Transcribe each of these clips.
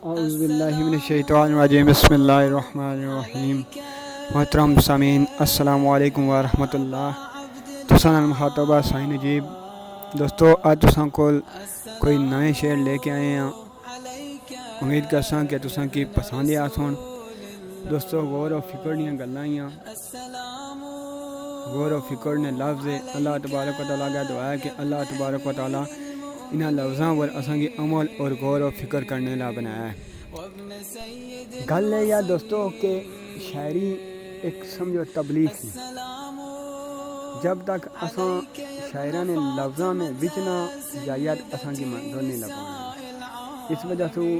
اعوذ باللہ من الشیطان الرجیم بسم اللہ الرحمن الرحیم محترم سامعین السلام علیکم ورحمۃ اللہ تساں نال مخاطب سائیں نجیب دوستو اج تساں کول کوئی نئے شعر لے کے آئے ہیں امید کرساں کہ تساں کی پسند آسن دوستو غور و فکر دیاں گلاں ہیں غور و فکر نے لفظ اللہ تبارک و تعالیٰ کا دعا ہے کہ اللہ تبارک و تعالیٰ انہاں لفظاں پر اساں کی عمل اور غور و فکر کرنے لا بنایا ہے۔ گل ہے یا دوستو کہ شاعری ایک سمجھو تبلیغ ہے، جب تک اساں شاعراں نے لفظاں میں وچ نہ جائیت اساں کی منزل نہیں لگانا۔ اس وجہ سے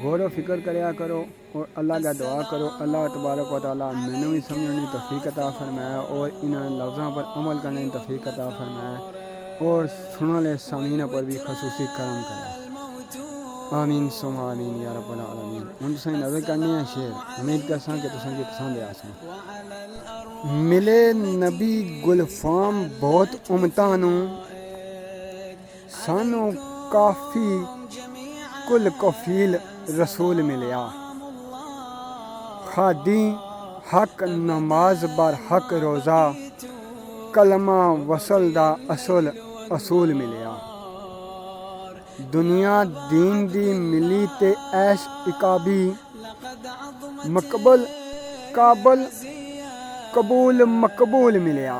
غور و فکر کریا کرو اور اللہ کا دعا کرو اللہ تبارک و تعالیٰ میں بھی سمجھنے توفیق عطا فرمائے اور انہاں لفظاں پر عمل کرنے توفیق عطا فرمائے اور سننے والے سامعین پر بھی خصوصی کرم کرے، آمین ثم آمین یا رب العالمین۔ ہن تساں نظر کرنے ہیں شعر، امید کرساں کہ تساں کی پسند آسن۔ ملے نبی گلفام بہت امتاں نوں، سانو کافی کل کفیل رسول ملیا، خادی حق نماز بر حق روزہ، کلمہ وصل دا اصول ملیا، دنیا دین دی ملی تے ایش اکابی، مقبل قابل قبول مقبول ملیا،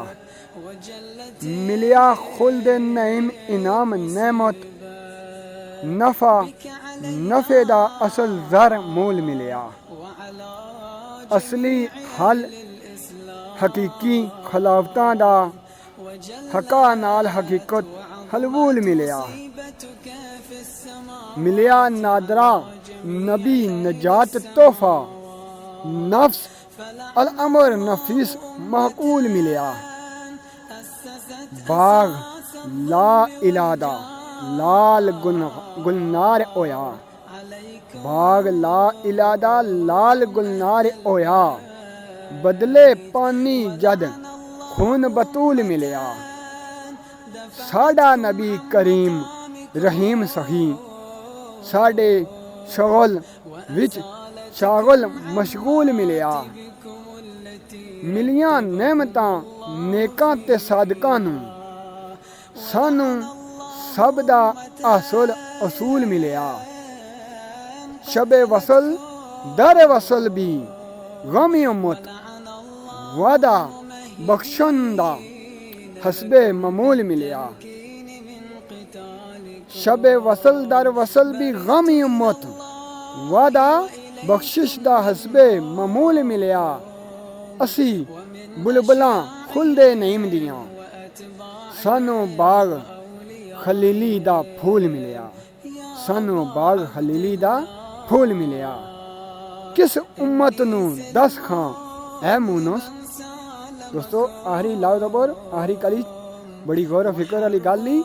ملیا خلد نعیم انعام نعمت، نفع دا اصل زر مول ملیا، اصلی حل حقیقی خلافتاں دا، حقا نال حقیقت حلول ملیا، ملیا نادرا نبی نجات تحفہ، نفس الامر نفیس معقول ملیا، باغ لا الادہ لال گلنار اویا، باغ لا الادہ لال گلنار اویا، بدلے پانی جد خون بطول ملیا، ساڈا نبی کریم رحیم سخی، ساڈے شغل وچ شاغل مشغول ملیا، ملیاں نعمتاں نیکاں تے صادقاں نوں، سانو سب دا اصول ملیا، شب وصل در وصل بھی غمی امت، وعدہ بخشندہ حسب معمول ملیا، شب وصل در وصل بھی غمی امت، وعدہ بخشش دا حسب معمول ملیا، اسی بلبلاں خلدے نعیم دیاں، سانو باغ خلیلی دا پھول ملیا، سانو باغ خلیلی دا پھول ملیا، کس امت نو دس کھاں اے مونس۔ دوستو آخری لفظ پر آخری کلی بڑی غور و فکر والی گل لی،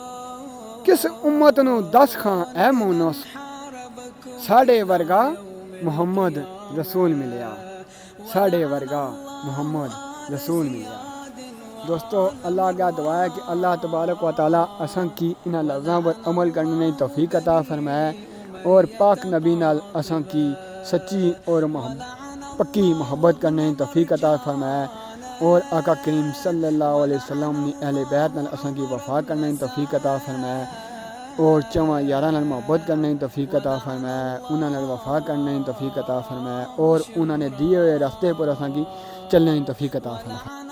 کس امت نو دس کھاں اے مونس، ساڈے ورگا محمد رسول ملیا، ساڈے ورگا محمد رسول ملیا۔ دوستو اللہ کا دعا ہے کہ اللہ تبارک و تعالیٰ اساں کی انہاں لفظاں پر عمل کرنے کی توفیق عطا فرمائے اور پاک نبی نال اساں کی سچی اور پکی محبت کرنے کی توفیق عطا فرمائے اور آقا کریم صلی اللہ علیہ وسلم نے اہل بیت نال اساں کی وفا کرنے کی توفیق عطا فرمائے اور چواں یاراں نال محبت کرنے کی توفیق عطا فرمائے، انہاں نال وفا کرنے کی توفیق عطا فرمائے اور انہاں نے دیے ہوئے راستے پر اساں کی چلنے کی توفیق عطا فرمائے۔